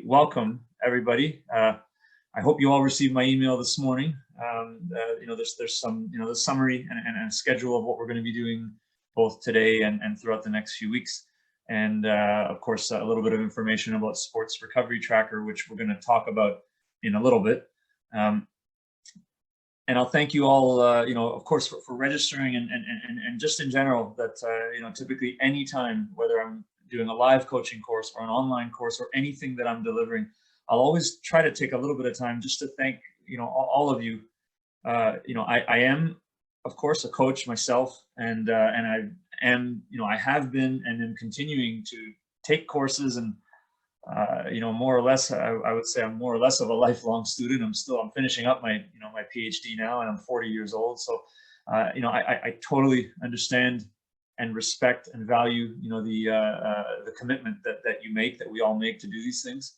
welcome everybody. I hope you all received my email this morning. There's some, the summary and a schedule of what we're going to be doing both today and throughout the next few weeks. And of course, a little bit of information about Sports Recovery Tracker, which we're going to talk about in a little bit. And I'll thank you all, of course, for registering and just in general that, typically anytime, whether I'm doing a live coaching course or an online course or anything that I'm delivering, I'll always try to take a little bit of time just to thank, all of you. I am, of course, a coach myself, and I am, I have been and am continuing to take courses and, more or less, I would say I'm more or less of a lifelong student. I'm finishing up my, my PhD now, and I'm 40 years old. So, I totally understand and respect and value, the commitment that you make, that we all make to do these things.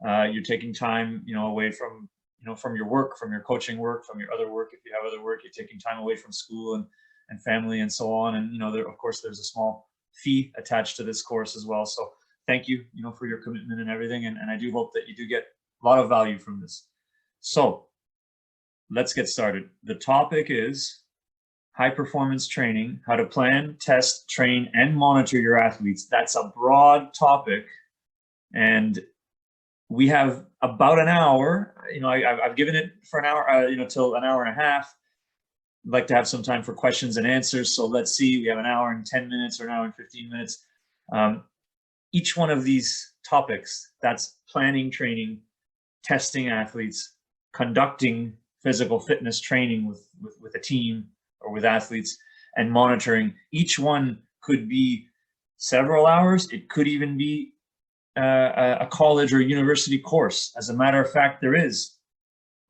You're taking time, away from, from your work, from your coaching work, from your other work. If you have other work, you're taking time away from school and family and so on. And, of course, there's a small fee attached to this course as well. So thank you, for your commitment and everything. And I do hope that you do get a lot of value from this. So let's get started. The topic is high performance training, how to plan, test, train, and monitor your athletes. That's a broad topic. And we have about an hour, I've given it for an hour, till an hour and a half. I'd like to have some time for questions and answers. So let's see, we have an hour and 10 minutes or an hour and 15 minutes. Each one of these topics, that's planning training, testing athletes, conducting physical fitness training with a team or with athletes, and monitoring. Each one could be several hours. It could even be a college or university course. As a matter of fact, there is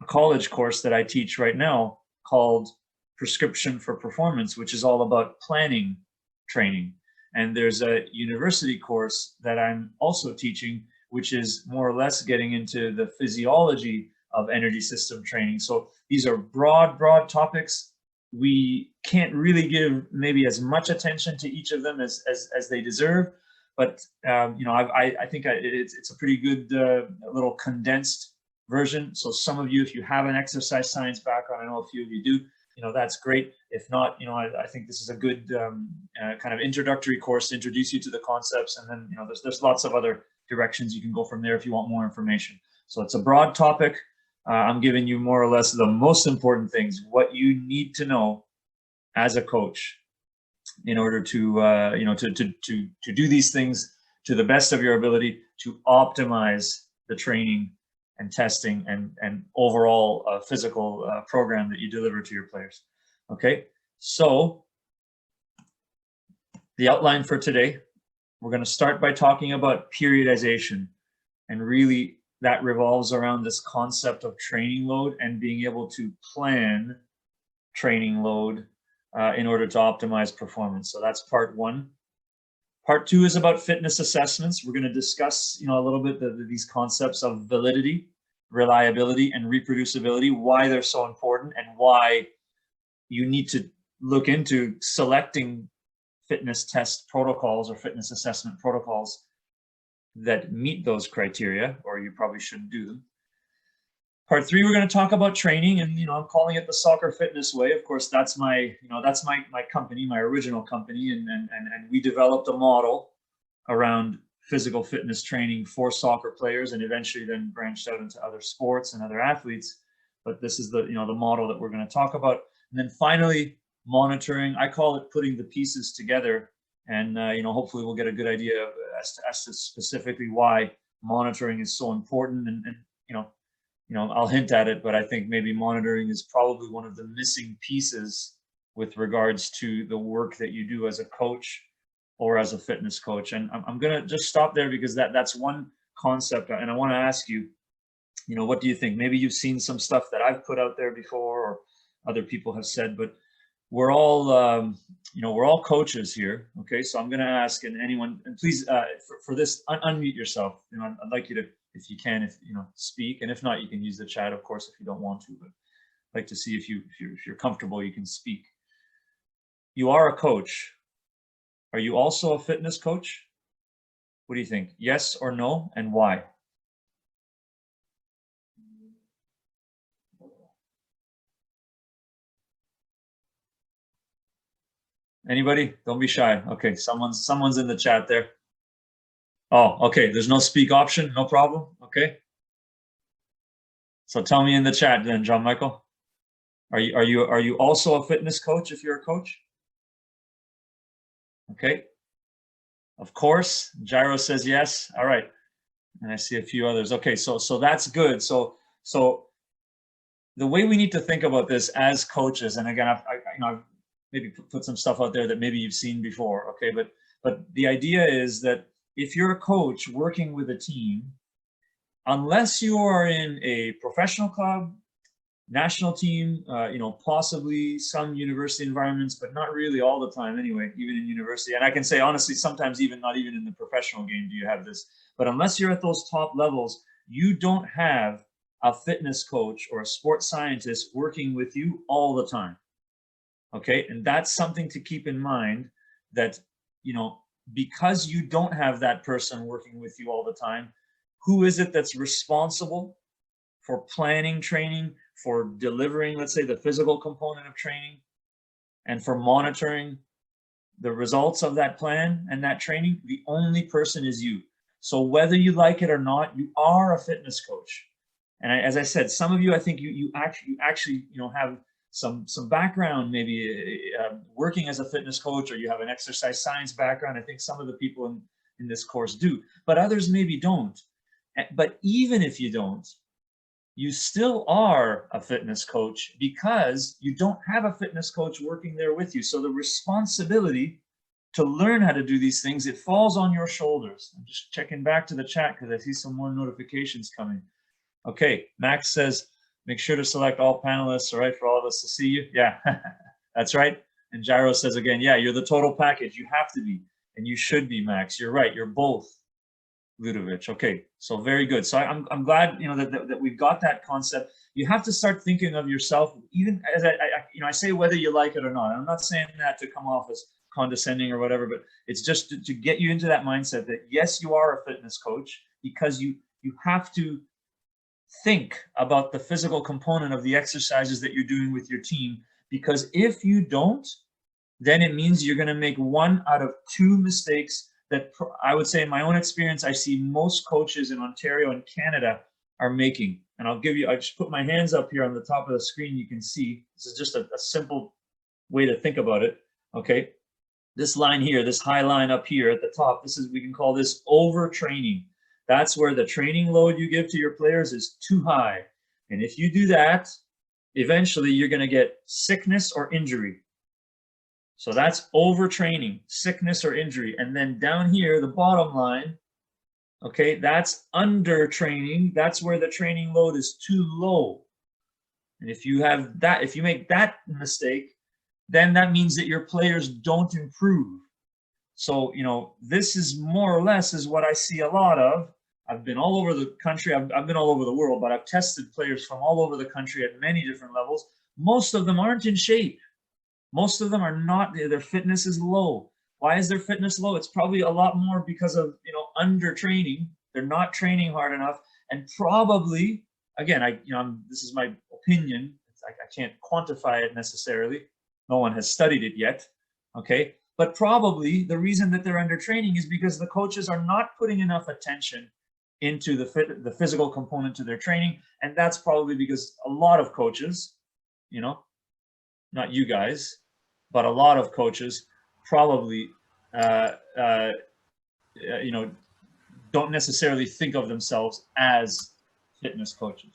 a college course that I teach right now called Prescription for Performance, which is all about planning training. And there's a university course that I'm also teaching, which is more or less getting into the physiology of energy system training. So these are broad topics. We can't really give maybe as much attention to each of them as they deserve, but I think it's a pretty good little condensed version. So some of you, if you have an exercise science background, I know a few of you do, that's great. If not, I think this is a good kind of introductory course to introduce you to the concepts, and then there's lots of other directions you can go from there if you want more information. So it's a broad topic. I'm giving you more or less the most important things, what you need to know as a coach in order to, to do these things to the best of your ability to optimize the training and testing and overall physical program that you deliver to your players. Okay, so the outline for today, we're going to start by talking about periodization, and really that revolves around this concept of training load and being able to plan training load in order to optimize performance. So that's part one. Part two is about fitness assessments. We're going to discuss, a little bit these concepts of validity, reliability, and reproducibility, why they're so important, and why you need to look into selecting fitness test protocols or fitness assessment protocols that meet those criteria, or you probably shouldn't do them. Part three, we're going to talk about training, and I'm calling it the soccer fitness way. Of course, that's my my company, my original company, and we developed a model around physical fitness training for soccer players, and eventually then branched out into other sports and other athletes. But this is the the model that we're going to talk about. And then finally, monitoring. I call it putting the pieces together. And hopefully we'll get a good idea as to specifically why monitoring is so important. And I'll hint at it, but I think maybe monitoring is probably one of the missing pieces with regards to the work that you do as a coach or as a fitness coach. And I'm gonna just stop there because that's one concept. And I want to ask you, what do you think? Maybe you've seen some stuff that I've put out there before, or other people have said, but we're all, we're all coaches here. Okay, so I'm going to ask, and anyone, and please, for this, unmute yourself. I'd like you to, if you can, speak, and if not, you can use the chat, of course, if you don't want to. But I'd like to see if you're comfortable, you can speak. You are a coach. Are you also a fitness coach? What do you think? Yes or no, and why? Anybody? Don't be shy. Okay, someone's in the chat there. Oh, okay. There's no speak option. No problem. Okay. So tell me in the chat then, John Michael. Are you also a fitness coach if you're a coach? Okay. Of course. Gyro says yes. All right. And I see a few others. Okay, so that's good. So the way we need to think about this as coaches, and again, I've maybe put some stuff out there that maybe you've seen before. Okay, but the idea is that if you're a coach working with a team, unless you are in a professional club, national team, possibly some university environments, but not really all the time anyway, even in university. And I can say honestly, sometimes not even in the professional game do you have this. But unless you're at those top levels, you don't have a fitness coach or a sports scientist working with you all the time. Okay, and that's something to keep in mind, that, because you don't have that person working with you all the time, who is it that's responsible for planning training, for delivering, let's say, the physical component of training, and for monitoring the results of that plan and that training? The only person is you. So whether you like it or not, you are a fitness coach. And as I said, some of you, I think you actually have some background, maybe working as a fitness coach, or you have an exercise science background. I think some of the people in this course do, but others maybe don't. But even if you don't, you still are a fitness coach, because you don't have a fitness coach working there with you. So the responsibility to learn how to do these things, it falls on your shoulders. I'm just checking back to the chat because I see some more notifications coming. Okay, Max says, make sure to select all panelists, all right, for all of us to see you. Yeah, that's right. And Gyro says again, yeah, you're the total package. You have to be, and you should be, Max. You're right. You're both, Ludovic. Okay, so very good. So I'm glad that we've got that concept. You have to start thinking of yourself, even as I say, whether you like it or not. I'm not saying that to come off as condescending or whatever, but it's just to get you into that mindset that yes, you are a fitness coach, because you have to think about the physical component of the exercises that you're doing with your team, because if you don't, then it means you're going to make one out of two mistakes that I would say, in my own experience, I see most coaches in Ontario and Canada are making. And I just put my hands up here on the top of the screen. You can see, this is just a simple way to think about it. Okay. This line here, this high line up here at the top, we can call this overtraining. That's where the training load you give to your players is too high. And if you do that, eventually you're going to get sickness or injury. So that's overtraining, sickness or injury. And then down here, the bottom line, okay, that's undertraining. That's where the training load is too low. And if you make that mistake, then that means that your players don't improve. So, this is more or less is what I see a lot of. I've been all over the country. I've been all over the world, but I've tested players from all over the country at many different levels. Most of them aren't in shape. Most of them are not, their fitness is low. Why is their fitness low? It's probably a lot more because of, undertraining. They're not training hard enough. And probably, again, this is my opinion. I can't quantify it necessarily. No one has studied it yet, okay? But probably the reason that they're undertraining is because the coaches are not putting enough attention into the physical component to their training. And that's probably because a lot of coaches, not you guys, but a lot of coaches probably, don't necessarily think of themselves as fitness coaches.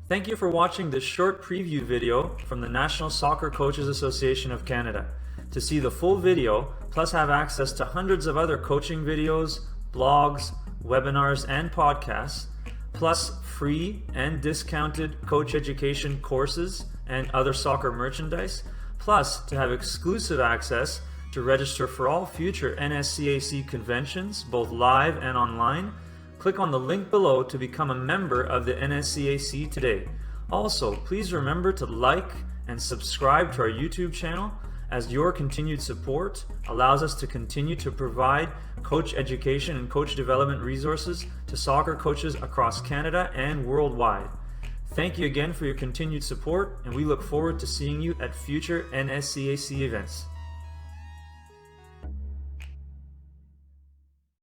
Thank you for watching this short preview video from the National Soccer Coaches Association of Canada. To see the full video, plus have access to hundreds of other coaching videos, blogs, webinars, and podcasts, plus free and discounted coach education courses and other soccer merchandise, plus to have exclusive access to register for all future NSCAC conventions, both live and online, click on the link below to become a member of the NSCAC today. Also, please remember to like and subscribe to our YouTube channel, as your continued support allows us to continue to provide coach education and coach development resources to soccer coaches across Canada and worldwide. Thank you again for your continued support, and we look forward to seeing you at future NSCAC events.